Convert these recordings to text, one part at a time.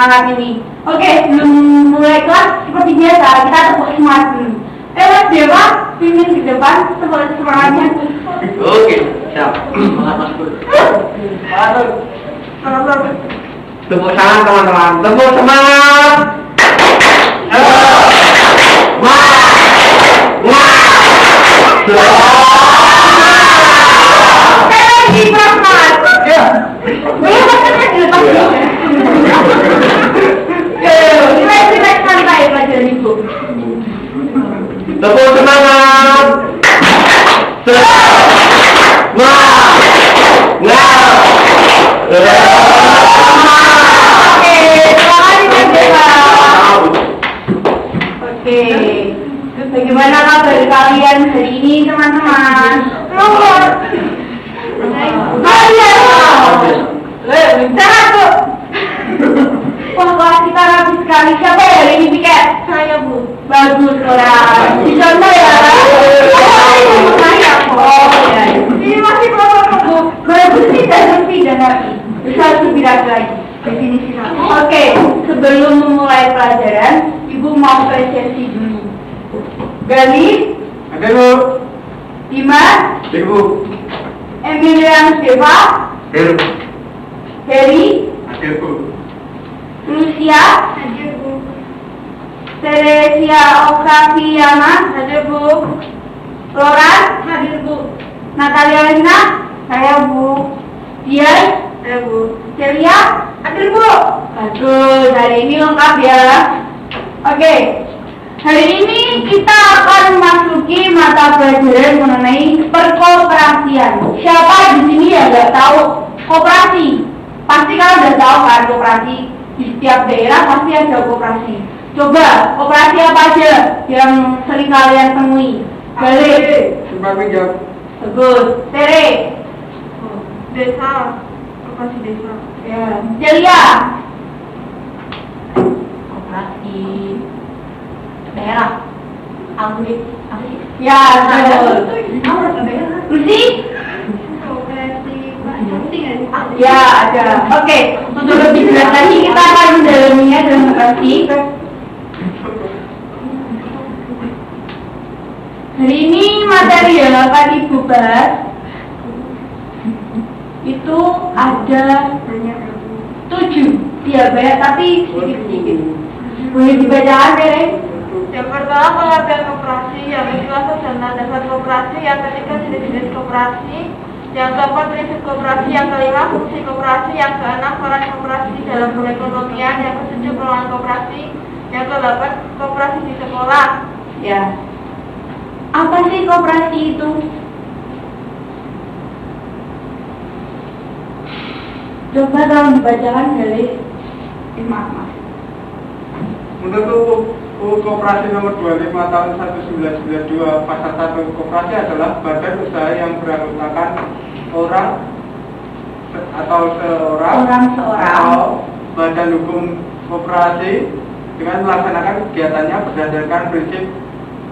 semangat ini. Oke, sebelum mulai kelas seperti biasa kita tepuk semangat dulu. Mas Dewa, pimpin ke depan semangatnya. Oke, siap. Semangat Mas Bud. Tepuk tangan teman-teman. Tepuk semangat. Tepuk semangat. Oke, bagaimana kabar kalian hari ini teman-teman? Jangan tuh. Wah, kelas kita rapi sekali. Siapa ya hari ini piket? Saya, Bu. Bagus, orang. Dicontoh ya. Saya, ya. Ini masih kelompok, Bu. Bagus dan lebih dan rapi. Bisa lebih rapi lagi. Definisi. Oke, sebelum memulai pelajaran, Ibu mau presentasi dulu. Gali. Ada Bu. Dimas. Ibu. Emilian Deva. Hadir. Heri. Hadir Bu. Lucia. Hadir Bu. Teresia Okaviana. Hadir Bu. Loran. Hadir Bu. Natalia Lina. Saya Bu. Dian. Saya Bu. Celia. Hadir Bu. Bagus, hari ini lengkap ya. Oke. Hari ini kita akan memasuki mata pelajaran mengenai perkooperasian. Siapa di sini yang nggak tahu koperasi? Pasti kalian udah tahu kan koperasi. Di setiap daerah pasti ada koperasi. Coba koperasi apa aja yang sering kalian temui? Balik. Sumpah pinjam. Bagus. Tere. Desa, koperasi desa. Ya. Celia. Koperasi daerah. Ya, betul. Lucy? Koperasi penting ya? Ya, ada. Oke, untuk lebih jelas lagi kita akan mendalaminya dalam koperasi. Hari ini materi yang akan Ibu bahas itu ada 7. Ya, banyak tapi sedikit-sedikit. Boleh dibacakan, Tere? Yang pertama pengertian koperasi, yang kedua sarjana dasar koperasi, yang ketiga jenis-jenis koperasi, yang keempat prinsip koperasi, yang kelima fungsi koperasi, yang keenam peran koperasi dalam perekonomian, yang ketujuh pengelolaan koperasi, yang kedelapan koperasi di sekolah. Ya. Apa sih koperasi itu? Coba tolong dibacakan dari maaf. Menurut Koperasi nomor 25 tahun 1992 pasal 1, koperasi adalah badan usaha yang beranggotakan orang atau seorang atau badan hukum koperasi dengan melaksanakan kegiatannya berdasarkan prinsip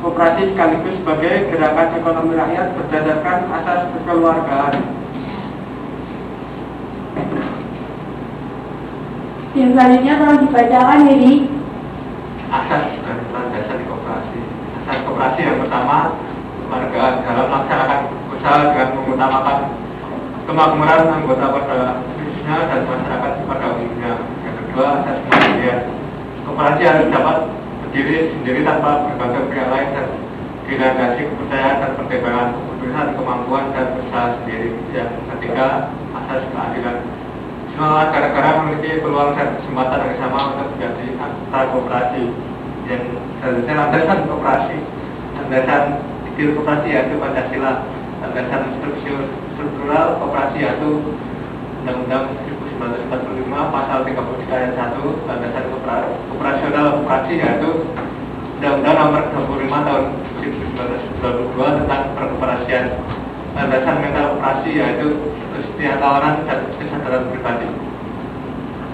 koperasi sekaligus sebagai gerakan ekonomi rakyat berdasarkan asas kekeluargaan. Yang selanjutnya tolong dibacakan jadi asas dan landasan koperasi. Asas koperasi yang pertama, kekeluargaan dalam melaksanakan usaha dengan mengutamakan kemakmuran anggota pada bisnisnya dan masyarakat pada umumnya. Yang kedua, asas kemandirian. Koperasi harus dapat berdiri sendiri tanpa bergantung pihak lain dan dilandasi kepercayaan dan pertimbangan keputusan, kemampuan dan usaha sendiri. Yang ketiga, asas keadilan. Semua negara-negara memiliki peluang dan kesempatan yang sama untuk menjadi anggota koperasi. Yang selanjutnya landasan koperasi. Landasan ideal koperasi yaitu Pancasila. Landasan struktural koperasi yaitu Undang-Undang 1945 pasal 33 ayat 1. Landasan operasional koperasi yaitu Undang-Undang nomor 25 tahun 1992 tentang perkoperasian. Landasan mental operasi yaitu kesetiakawanan dan kesadaran pribadi.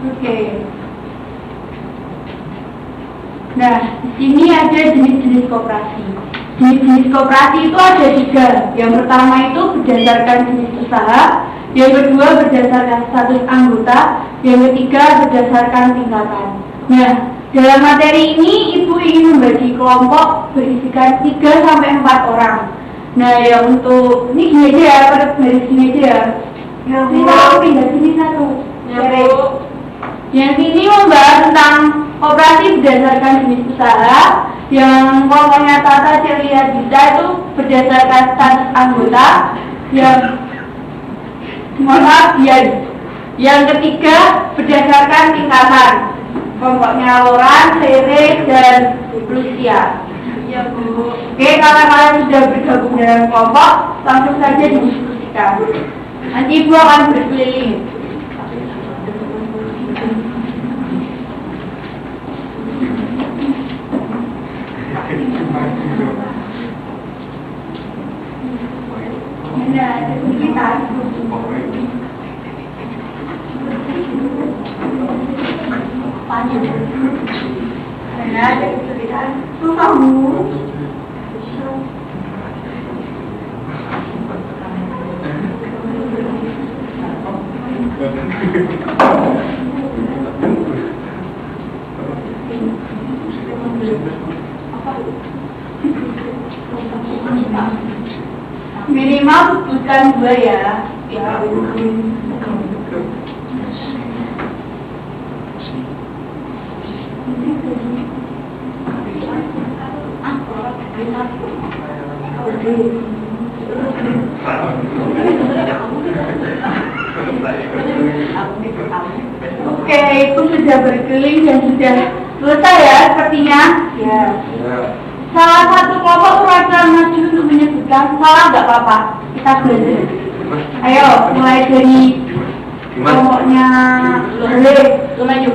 Oke. Nah, di sini ada jenis-jenis koperasi. Jenis-jenis koperasi itu ada 3. Yang pertama itu berdasarkan jenis usaha, Yang kedua berdasarkan status anggota. Yang ketiga berdasarkan tingkatan. Nah, dalam materi ini Ibu ingin membagi kelompok berisikan 3-4 orang. Nah, yang untuk ini gini aja ya, pada garis gini aja ya. Yang ini kalau pindah sini satu. Ya, Bu. Yang ini membahas tentang operasi berdasarkan jenis usaha. Yang kelompoknya Tata, Celia, Dita itu berdasarkan status anggota. Yang ketiga berdasarkan tingkatan. Kelompoknya Loran, Sere, dan Lucia. Ya, Bu. Oke, karena kalian sudah bergabung dalam kelompok, langsung saja didiskusikan. Nanti Ibu akan berkeliling. Ada kesulitan. Ada kesulitan. Tuh kamu. Minimal bukan 2 ya. Oke, itu sudah berkeliling dan sudah selesai ya sepertinya. Ya. Salah satu kelompok perwakilan maju untuk menyebutkan, salah nggak apa-apa, kita belajar. Ayo, mulai dari kelompoknya lo maju.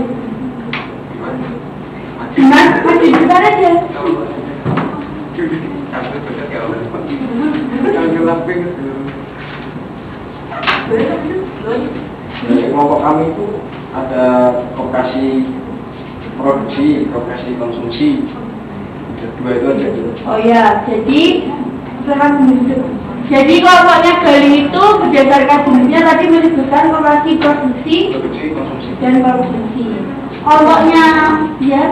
Gimana? Maju depan aja. Dari kelompok kami itu ada koperasi produksi, koperasi konsumsi. Dua itu aja. Oh ya, jadi kelompoknya Galih itu berdasarkan jenisnya tadi menyebutkan koperasi produksi Konsumsi. dan konsumsi. Kelompoknya ya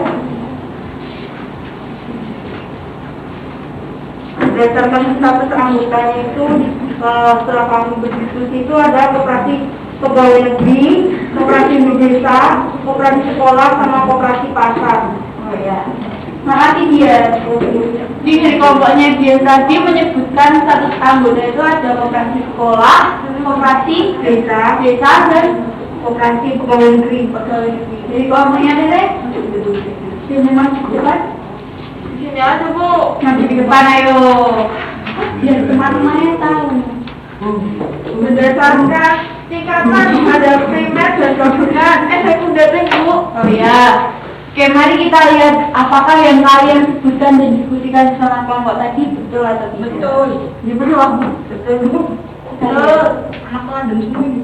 berdasarkan status anggotanya itu setelah kami berdiskusi itu ada koperasi pegawai negeri, koperasi desa, koperasi sekolah, sama koperasi pasar. Oh ya. Makasih dia. Di kelompoknya dia tadi menyebutkan status anggota itu ada koperasi sekolah, koperasi desa, dan koperasi pegawai negeri. Jadi kelompoknya Dede, sini masuk depan. Sini aja, Bu. Nanti di depan ayo. Biar teman-temannya tahu. Berdasarkan tingkatan ada primer dan sekunder, Bu. Oh ya. Oke, mari kita lihat apakah yang kalian sebutkan dan diskusikan sama kelompok tadi betul atau tidak. Betul. Ya betul, Bu. Betul, Bu. Betul. Anak London semua ini.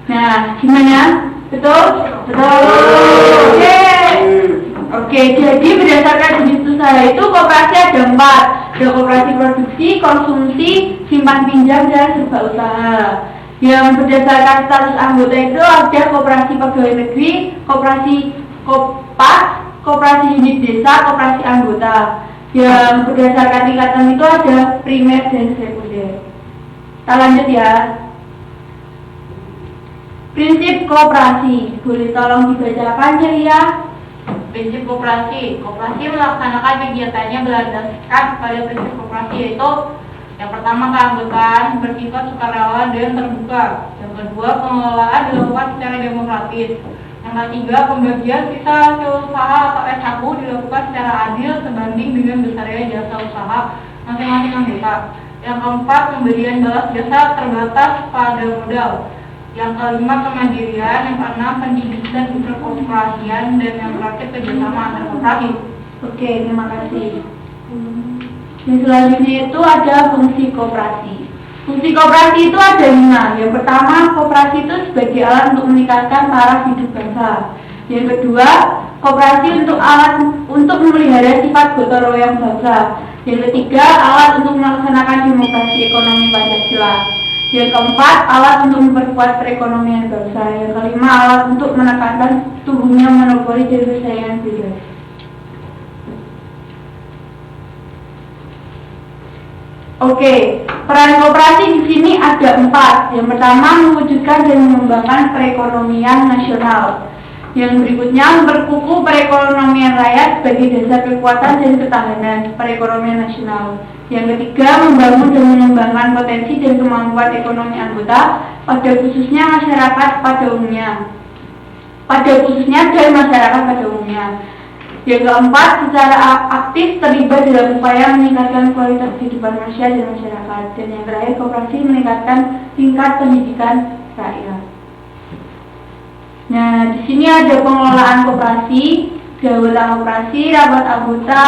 Nah, gimana? Betul? Betul. Oke, jadi berdasarkan jenis usaha itu koperasi ada 4. Ada koperasi produksi, konsumsi, simpan pinjam, dan serba usaha. Yang berdasarkan status anggota itu ada koperasi pegawai negeri, koperasi kopas, koperasi unit desa, koperasi anggota. Yang berdasarkan tingkatan itu ada primer dan sekunder. Kita lanjut ya. Prinsip koperasi, boleh tolong dibacakan Celia? Prinsip koperasi. Koperasi melaksanakan kegiatannya berdasarkan pada prinsip koperasi, yaitu yang pertama keanggotaan bersifat sukarela dan terbuka. Yang kedua pengelolaan dilakukan secara demokratis. Yang ketiga pembagian sisa hasil usaha atau SHU dilakukan secara adil sebanding dengan besarnya jasa usaha masing-masing anggota. Yang keempat pemberian balas jasa terbatas pada modal. Yang kelima kemandirian, yang keenam pendidikan interkoperasian, dan yang terakhir kerjasama antar koperasi. Oke, terima kasih. Yang selanjutnya itu ada fungsi koperasi. Fungsi koperasi itu ada 5. Yang pertama, koperasi itu sebagai alat untuk meningkatkan taraf hidup bangsa. Yang kedua, koperasi untuk alat untuk memelihara sifat gotong royong bangsa. Yang ketiga, alat untuk melaksanakan demokrasi ekonomi Pancasila. Yang keempat, alat untuk memperkuat perekonomian bangsa. Yang kelima, alat untuk menekankan tumbuhnya monopoli dan persaingan bebas. Oke, peran koperasi di sini ada 4. Yang pertama, mewujudkan dan mengembangkan perekonomian nasional. Yang berikutnya, memperkukuh perekonomian rakyat sebagai dasar kekuatan dan ketahanan perekonomian nasional. Yang ketiga, membangun dan mengembangkan potensi dan kemampuan ekonomi anggota, pada khususnya masyarakat pada umumnya. Dan masyarakat pada umumnya. Yang keempat, secara aktif terlibat dalam upaya meningkatkan kualitas kehidupan manusia dan masyarakat. Dan yang terakhir, koperasi meningkatkan tingkat pendidikan rakyat. Nah, di sini ada pengelolaan koperasi, anggota koperasi, rapat anggota,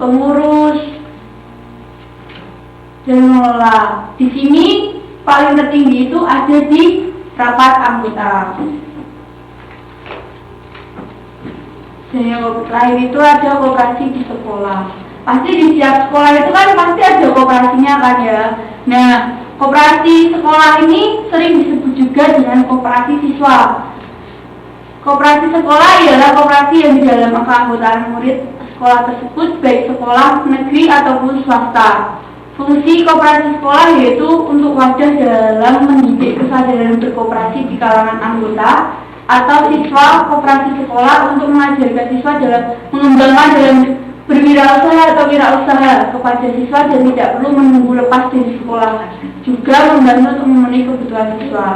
pengurus, dan mengelola. Di sini paling tertinggi itu ada di rapat anggota. Dan yang terakhir itu ada koperasi di sekolah. Pasti di setiap sekolah itu kan pasti ada koperasinya kan ya. Nah, koperasi sekolah ini sering disebut juga dengan koperasi siswa. Koperasi sekolah ialah koperasi yang di dalam keanggotaan murid sekolah tersebut, baik sekolah negeri ataupun swasta. Fungsi koperasi sekolah yaitu untuk wadah dalam mendidik kesadaran berkoperasi di kalangan anggota atau siswa. Koperasi sekolah untuk mengajarkan siswa dalam mengembangkan dalam berwirausaha atau wirausaha kepada siswa dan tidak perlu menunggu lepas dari sekolah. Juga membantu untuk memenuhi kebutuhan siswa.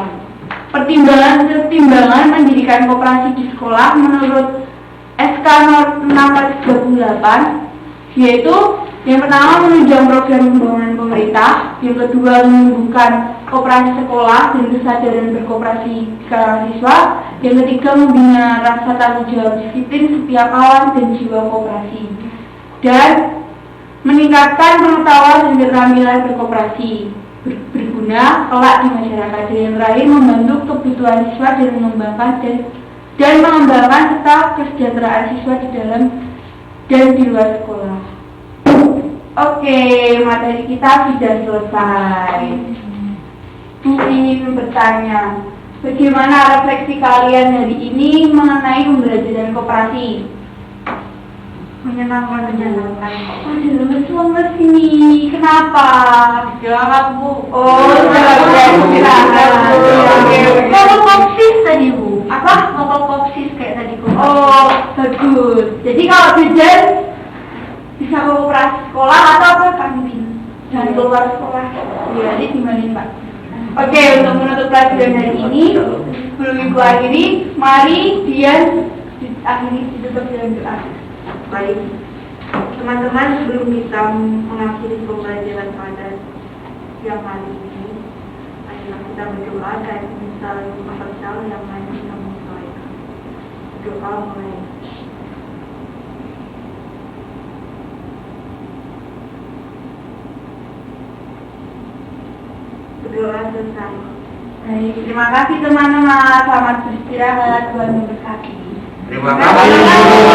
Pertimbangan mendirikan koperasi di sekolah menurut SK 638 yaitu yang pertama, menunjang program pembangunan pemerintah. Yang kedua, menumbuhkan koperasi sekolah dan kesadaran berkoperasi di kalangan siswa. Yang ketiga, membina rasa tanggung jawab disiplin setiap kawan dan jiwa koperasi. Dan meningkatkan pengetahuan dan keterampilan berkoperasi berguna kelak di masyarakat. Dan yang terakhir, membantu kebutuhan siswa dan mengembangkan serta kesejahteraan siswa di dalam dan di luar sekolah. Oke, materi kita sudah selesai. Bu ingin bertanya, bagaimana refleksi kalian hari ini mengenai pembelajaran koperasi? Menyenangkan. Aduh, lemes ini. Kenapa? Istirahat, Bu. Oh, istirahat. Kokopsis tadi, Bu. Apa? Kokopsis kayak tadi, Bu. Oh, bagus. Jadi kalau belajar bisa ke koperasi sekolah atau ke kantin dan keluar sekolah. Ya, ini gimana Pak? Oke, untuk menutup pelajaran hari ini, sebelum Ibu akhiri, mari Dian akhiri ditutup dengan doa. Baik, teman-teman, sebelum kita mengakhiri pembelajaran pada siang hari ini, marilah kita berdoa dan saling mempercayai yang lain kita mulai. Doa mulai. Berdoa selesai. Baik, terima kasih teman-teman. Selamat beristirahat, Tuhan memberkati. Terima kasih.